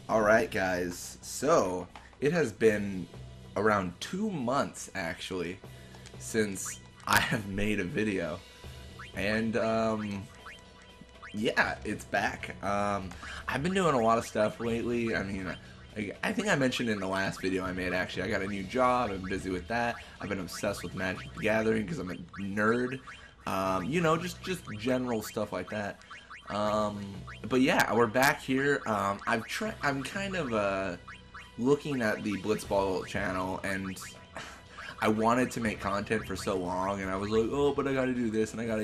Alright guys, so it has been around 2 months actually since I have made a video, and yeah, it's back. I've been doing a lot of stuff lately. I think I mentioned in the last video I made, actually, I got a new job. I'm busy with that. I've been obsessed with Magic the Gathering because I'm a nerd. You know, just general stuff like that. But yeah, we're back here. I'm kind of looking at the Blitzball channel, and I wanted to make content for so long, and I was like, oh, but I gotta do this, and I gotta,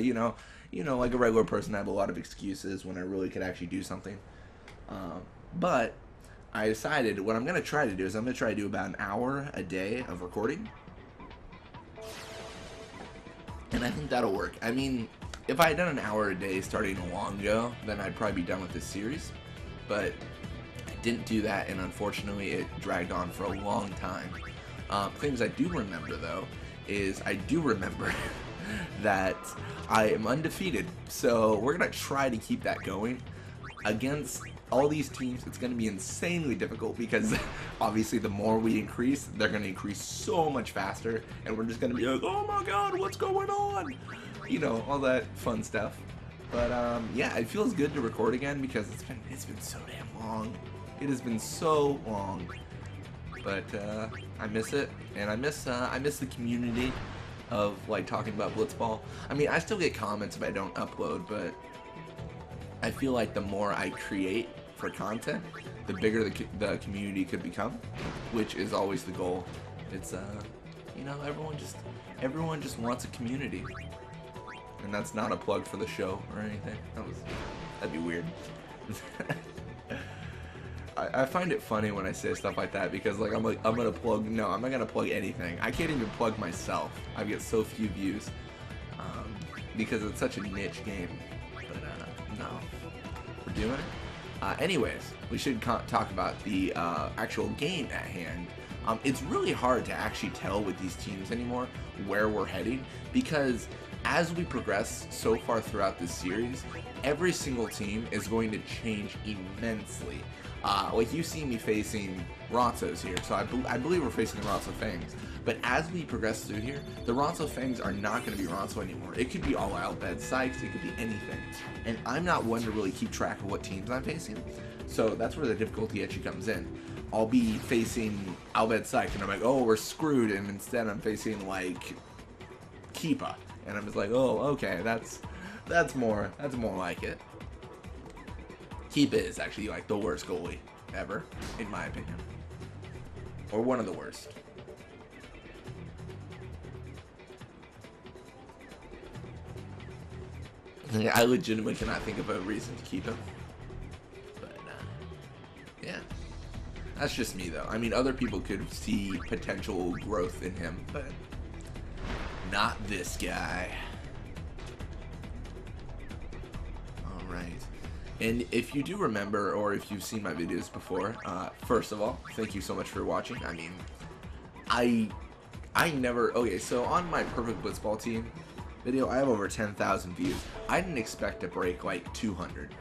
like a regular person, I have a lot of excuses when I really could actually do something. But I decided what I'm gonna try to do is I'm gonna try to do about an hour a day of recording, and I think that'll work. I mean, if I had done an hour a day starting long ago, then I'd probably be done with this series, but I didn't do that, and unfortunately it dragged on for a long time. Things I do remember, though, is I do remember that I am undefeated, so we're going to try to keep that going. Against all these teams, it's going to be insanely difficult because obviously the more we increase, they're going to increase so much faster, and we're just going to be like, oh my god, what's going on? You know, all that fun stuff. But yeah, it feels good to record again because it's been so damn long. It has been so long. But I miss it, and I miss the community of like talking about Blitzball. I mean, I still get comments if I don't upload, but I feel like the more I create for content, the bigger the community could become, which is always the goal. It's you know, everyone just wants a community, and that's not a plug for the show or anything. That'd be weird. I find it funny when I say stuff like that because I'm gonna plug. No, I'm not gonna plug anything. I can't even plug myself. I get so few views because it's such a niche game. But no, we're doing it. Anyways, we should talk about the actual game at hand. It's really hard to actually tell with these teams anymore where we're heading because as we progress so far throughout this series, every single team is going to change immensely. Like you see me facing Ronsos here, so I believe we're facing the Ronso Fangs. But as we progress through here, the Ronso Fangs are not going to be Ronso anymore. It could be all Al Bhed Sykes, it could be anything. And I'm not one to really keep track of what teams I'm facing, so that's where the difficulty actually comes in. I'll be facing Al Bhed Sykes, and I'm like, oh, we're screwed, and instead I'm facing, like, Keepa. And I'm just like, oh, okay, that's more like it. Keepa is actually like the worst goalie ever, in my opinion, or one of the worst. I legitimately cannot think of a reason to keep him. But yeah, that's just me though. I mean, other people could see potential growth in him, but not this guy. All right. And if you do remember, or if you've seen my videos before, first of all, thank you so much for watching. I mean, I never, okay, so on my Perfect Blitzball team video, I have over 10,000 views. I didn't expect to break like 200.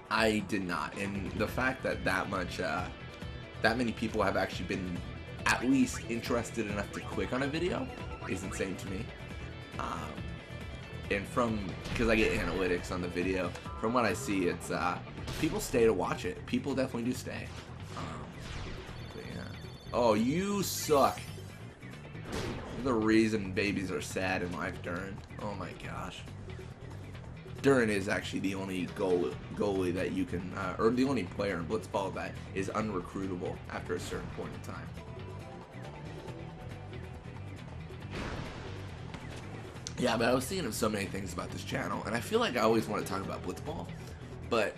I did not, and the fact that that many people have actually been at least interested enough to click on a video is insane to me. And because I get analytics on the video, from what I see, it's people stay to watch it. People definitely do stay. But yeah. Oh, you suck. You're the reason babies are sad in life, Durin. Oh my gosh. Durin is actually the only goalie that you can, or the only player in Blitzball that is unrecruitable after a certain point in time. Yeah, but I was thinking of so many things about this channel, and I feel like I always want to talk about Blitzball, but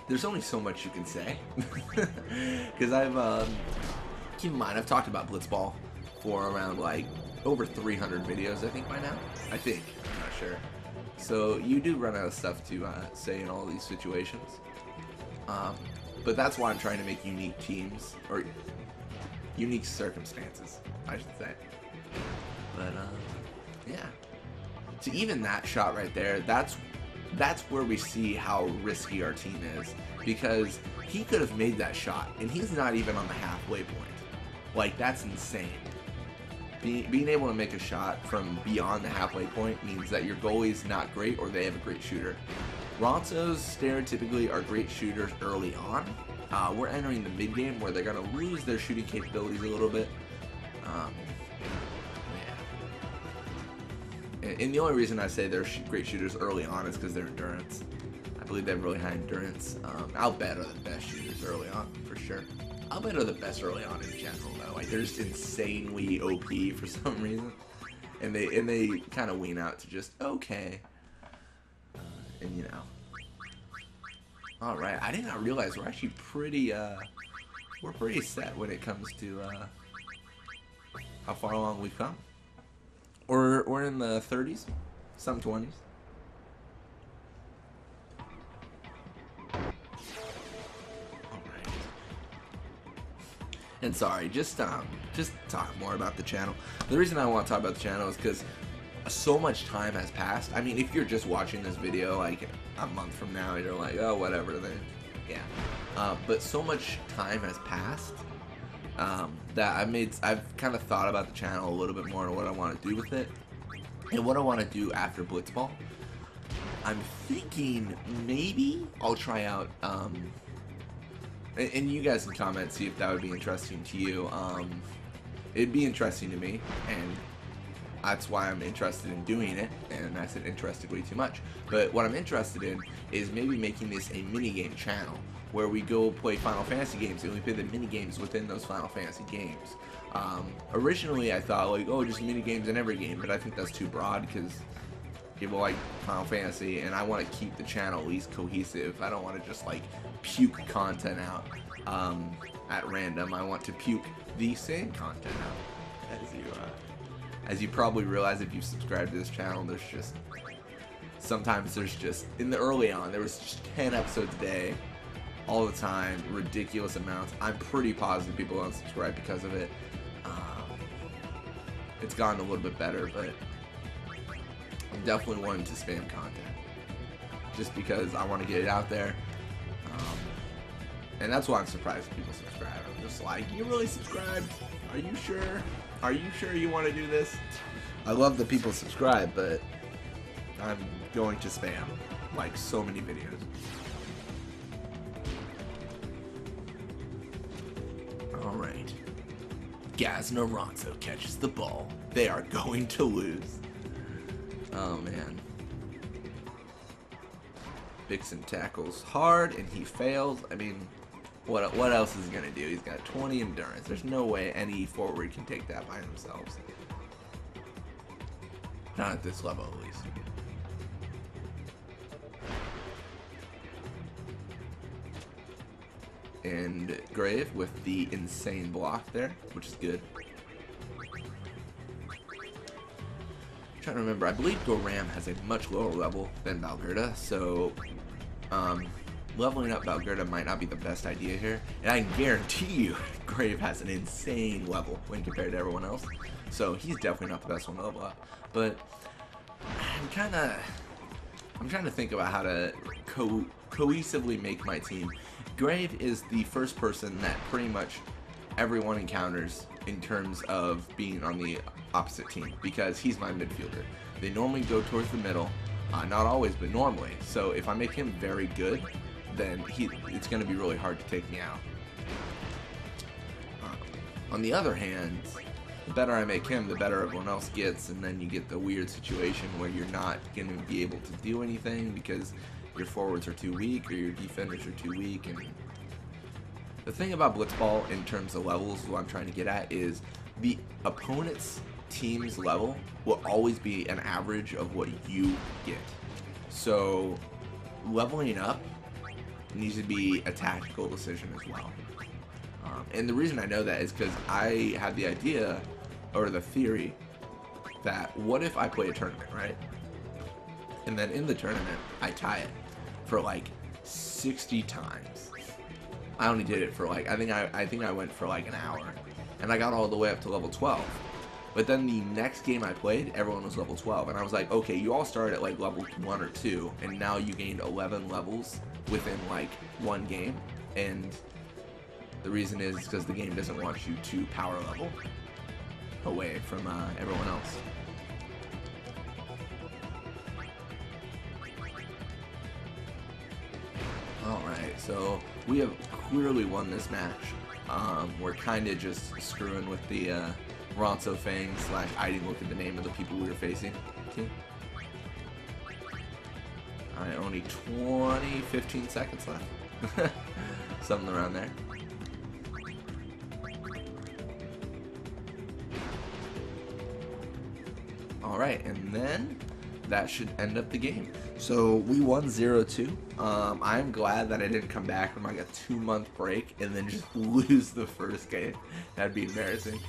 there's only so much you can say. Because keep in mind, I've talked about Blitzball for around like over 300 videos, I think by now. I think, I'm not sure. So you do run out of stuff to say in all these situations. But that's why I'm trying to make unique teams, or unique circumstances, I should say. But yeah. To even that shot right there, that's that's where we see how risky our team is, because he could have made that shot, and he's not even on the halfway point. Like, that's insane. Being able to make a shot from beyond the halfway point means that your goalie's not great or they have a great shooter. Ronsos stereotypically are great shooters early on. We're entering the mid-game where they're going to lose their shooting capabilities a little bit. Yeah. And the only reason I say they're great shooters early on is because their endurance. I believe they have really high endurance. I'll bet are the best shooters early on, for sure. I'll bet are the best early on in general, though. Like, they're just insanely OP for some reason. And they kind of wean out to just, okay. And, you know. Alright, I did not realize we're actually pretty, we're pretty set when it comes to, how far along we've come. We're in the 30s, some 20s. Alright. And sorry, just talk more about the channel. The reason I want to talk about the channel is because so much time has passed. I mean, if you're just watching this video like a month from now, you're like, oh, whatever, then yeah. But so much time has passed that I've kind of thought about the channel a little bit more and what I want to do with it and what I want to do after Blitzball. I'm thinking maybe I'll try out and you guys can comment, see if that would be interesting to you. It'd be interesting to me, and that's why I'm interested in doing it, and I said interested way too much. But what I'm interested in is maybe making this a minigame channel where we go play Final Fantasy games and we play the minigames within those Final Fantasy games. Originally I thought like, oh, just minigames in every game, but I think that's too broad because people like Final Fantasy and I want to keep the channel at least cohesive. I don't want to just like puke content out at random. I want to puke the same content out. As you probably realize if you subscribe to this channel, sometimes there's just, in the early on, there was just 10 episodes a day, all the time, ridiculous amounts. I'm pretty positive people don't subscribe because of it. It's gotten a little bit better, but I'm definitely wanting to spam content, just because I want to get it out there. And that's why I'm surprised people subscribe. I'm just like, you really subscribed? Are you sure? Are you sure you want to do this? I love that people subscribe, but I'm going to spam like so many videos. Alright. Gazna Ronso catches the ball. They are going to lose. Oh man. Vixen tackles hard and he fails. I mean, what else is he gonna do? He's got 20 endurance. There's no way any forward can take that by themselves. Not at this level, at least. And Grave with the insane block there, which is good. I'm trying to remember, I believe Goram has a much lower level than Valgerda, so leveling up Valgerda might not be the best idea here. And I can guarantee you Grave has an insane level when compared to everyone else. So he's definitely not the best one to level up. But I'm trying to think about how to cohesively make my team. Grave is the first person that pretty much everyone encounters in terms of being on the opposite team, because he's my midfielder. They normally go towards the middle, not always, but normally. So if I make him very good, then it's going to be really hard to take me out. On the other hand, the better I make him, the better everyone else gets, and then you get the weird situation where you're not going to be able to do anything because your forwards are too weak or your defenders are too weak. And the thing about Blitzball in terms of levels, what I'm trying to get at, is the opponent's team's level will always be an average of what you get. So leveling up needs to be a tactical decision as well. And the reason I know that is because I had the idea, or the theory, that what if I play a tournament, right? And then in the tournament, I tie it for like 60 times. I only did it for like, I think I went for like an hour. And I got all the way up to level 12. But then the next game I played, everyone was level 12. And I was like, okay, you all started at like level 1 or 2, and now you gained 11 levels within like one game. And the reason is because the game doesn't want you to power level away from everyone else. Alright, so we have clearly won this match. We're kind of just screwing with the Ronso Fangs / I didn't look at the name of the people we were facing. Alright, only 15 seconds left. Something around there. Alright, and then that should end up the game. So we won 0-2. I'm glad that I didn't come back from like a 2-month break and then just lose the first game. That'd be embarrassing.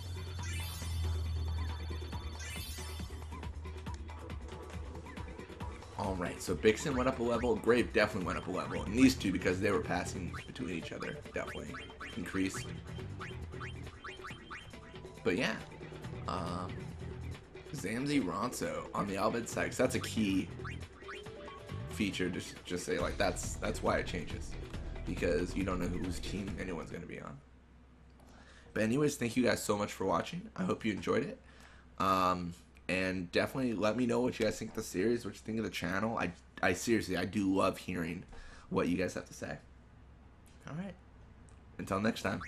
Alright, so Bixen went up a level, Grave definitely went up a level, and these two, because they were passing between each other, definitely increased. But yeah, Zamzi Ronso on the Albed side, 'cause that's a key feature to just say, like, that's why it changes, because you don't know whose team anyone's going to be on. But anyways, thank you guys so much for watching. I hope you enjoyed it. And definitely let me know what you guys think of the series, what you think of the channel. I seriously, I do love hearing what you guys have to say. Alright. Until next time.